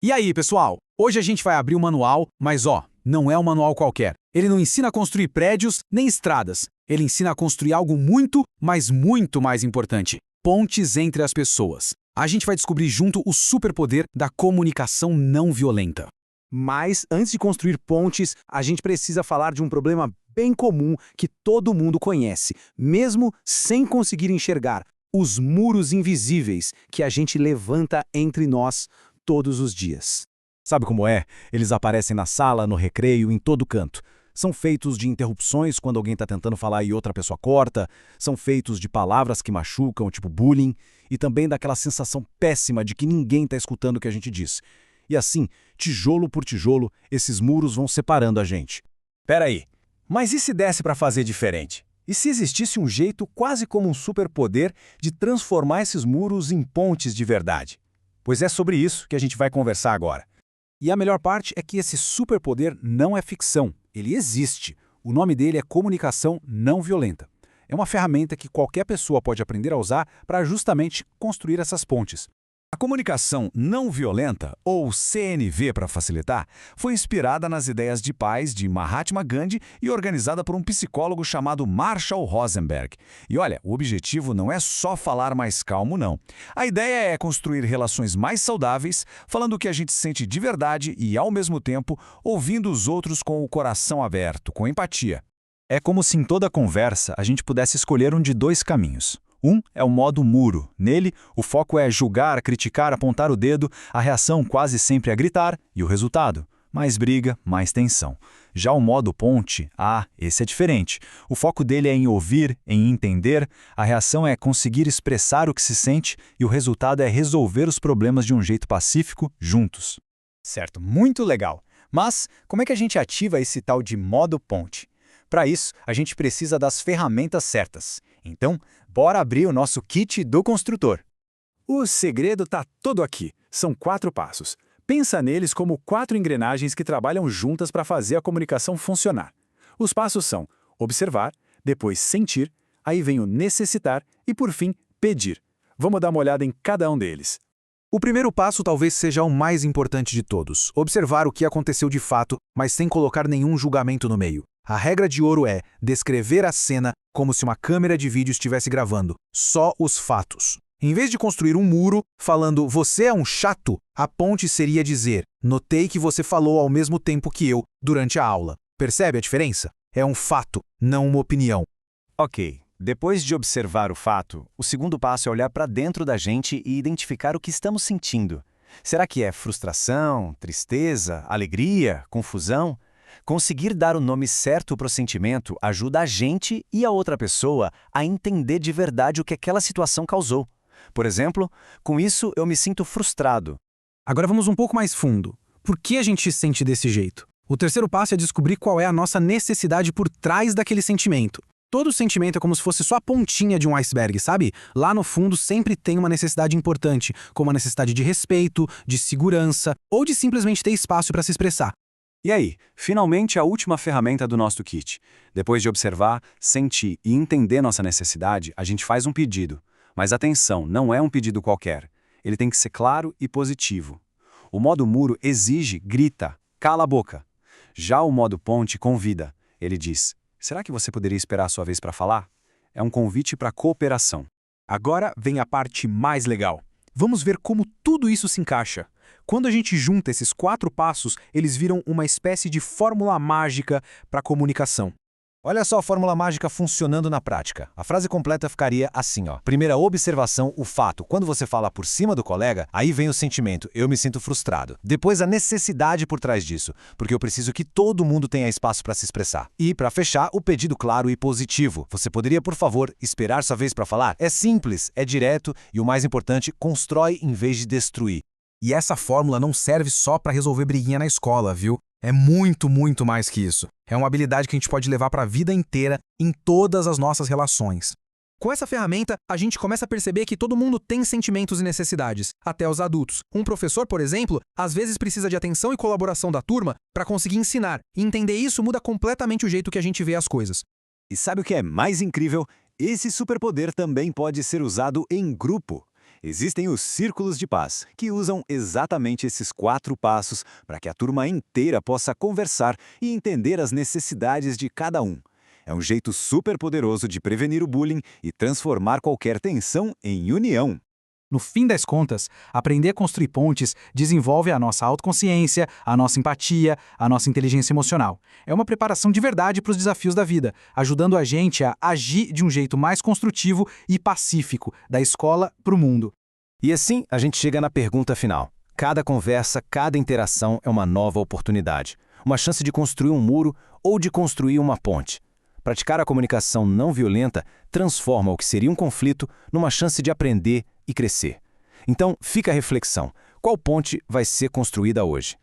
E aí, pessoal? Hoje a gente vai abrir o manual, mas não é um manual qualquer. Ele não ensina a construir prédios nem estradas. Ele ensina a construir algo muito, mas muito mais importante: pontes entre as pessoas. A gente vai descobrir junto o superpoder da comunicação não violenta. Mas, antes de construir pontes, a gente precisa falar de um problema bem comum que todo mundo conhece, mesmo sem conseguir enxergar: os muros invisíveis que a gente levanta entre nós todos os dias. Sabe como é? Eles aparecem na sala, no recreio, em todo canto. São feitos de interrupções quando alguém está tentando falar e outra pessoa corta, são feitos de palavras que machucam, tipo bullying, e também daquela sensação péssima de que ninguém está escutando o que a gente diz. E assim, tijolo por tijolo, esses muros vão separando a gente. Peraí, mas e se desse para fazer diferente? E se existisse um jeito quase como um superpoder de transformar esses muros em pontes de verdade? Pois é sobre isso que a gente vai conversar agora. E a melhor parte é que esse superpoder não é ficção, ele existe. O nome dele é comunicação não violenta. É uma ferramenta que qualquer pessoa pode aprender a usar para justamente construir essas pontes. A comunicação não violenta, ou CNV para facilitar, foi inspirada nas ideias de paz de Mahatma Gandhi e organizada por um psicólogo chamado Marshall Rosenberg. E olha, o objetivo não é só falar mais calmo, não. A ideia é construir relações mais saudáveis, falando o que a gente sente de verdade e, ao mesmo tempo, ouvindo os outros com o coração aberto, com empatia. É como se em toda conversa a gente pudesse escolher um de dois caminhos. Um é o modo muro. Nele, o foco é julgar, criticar, apontar o dedo, a reação quase sempre é gritar, e o resultado? Mais briga, mais tensão. Já o modo ponte, esse é diferente. O foco dele é em ouvir, em entender, a reação é conseguir expressar o que se sente e o resultado é resolver os problemas de um jeito pacífico, juntos. Certo, muito legal. Mas como é que a gente ativa esse tal de modo ponte? Para isso, a gente precisa das ferramentas certas. Então, bora abrir o nosso kit do construtor. O segredo está todo aqui. São 4 passos. Pensa neles como 4 engrenagens que trabalham juntas para fazer a comunicação funcionar. Os passos são observar, depois sentir, aí vem o necessitar e, por fim, pedir. Vamos dar uma olhada em cada um deles. O primeiro passo talvez seja o mais importante de todos: observar o que aconteceu de fato, mas sem colocar nenhum julgamento no meio. A regra de ouro é descrever a cena como se uma câmera de vídeo estivesse gravando, só os fatos. Em vez de construir um muro falando "você é um chato", a ponte seria dizer "notei que você falou ao mesmo tempo que eu durante a aula". Percebe a diferença? É um fato, não uma opinião. Ok, depois de observar o fato, o segundo passo é olhar para dentro da gente e identificar o que estamos sentindo. Será que é frustração, tristeza, alegria, confusão? Conseguir dar o nome certo para o sentimento ajuda a gente e a outra pessoa a entender de verdade o que aquela situação causou. Por exemplo, com isso eu me sinto frustrado. Agora vamos um pouco mais fundo. Por que a gente se sente desse jeito? O terceiro passo é descobrir qual é a nossa necessidade por trás daquele sentimento. Todo sentimento é como se fosse só a pontinha de um iceberg, sabe? Lá no fundo sempre tem uma necessidade importante, como a necessidade de respeito, de segurança ou de simplesmente ter espaço para se expressar. E aí, finalmente a última ferramenta do nosso kit. Depois de observar, sentir e entender nossa necessidade, a gente faz um pedido. Mas atenção, não é um pedido qualquer. Ele tem que ser claro e positivo. O modo muro exige, grita, cala a boca. Já o modo ponte convida. Ele diz: será que você poderia esperar a sua vez para falar? É um convite para cooperação. Agora vem a parte mais legal. Vamos ver como tudo isso se encaixa. Quando a gente junta esses 4 passos, eles viram uma espécie de fórmula mágica para a comunicação. Olha só a fórmula mágica funcionando na prática. A frase completa ficaria assim, ó. Primeira observação, o fato. Quando você fala por cima do colega, aí vem o sentimento, eu me sinto frustrado. Depois a necessidade por trás disso, porque eu preciso que todo mundo tenha espaço para se expressar. E, para fechar, o pedido claro e positivo. Você poderia, por favor, esperar sua vez para falar? É simples, é direto e, o mais importante, constrói em vez de destruir. E essa fórmula não serve só para resolver briguinha na escola, viu? É muito, muito mais que isso. É uma habilidade que a gente pode levar para a vida inteira, em todas as nossas relações. Com essa ferramenta, a gente começa a perceber que todo mundo tem sentimentos e necessidades, até os adultos. Um professor, por exemplo, às vezes precisa de atenção e colaboração da turma para conseguir ensinar. E entender isso muda completamente o jeito que a gente vê as coisas. E sabe o que é mais incrível? Esse superpoder também pode ser usado em grupo. Existem os círculos de paz, que usam exatamente esses 4 passos para que a turma inteira possa conversar e entender as necessidades de cada um. É um jeito super poderoso de prevenir o bullying e transformar qualquer tensão em união. No fim das contas, aprender a construir pontes desenvolve a nossa autoconsciência, a nossa empatia, a nossa inteligência emocional. É uma preparação de verdade para os desafios da vida, ajudando a gente a agir de um jeito mais construtivo e pacífico, da escola para o mundo. E assim, a gente chega na pergunta final. Cada conversa, cada interação é uma nova oportunidade. Uma chance de construir um muro ou de construir uma ponte. Praticar a comunicação não violenta transforma o que seria um conflito numa chance de aprender e crescer. Então, fica a reflexão. Qual ponte vai ser construída hoje?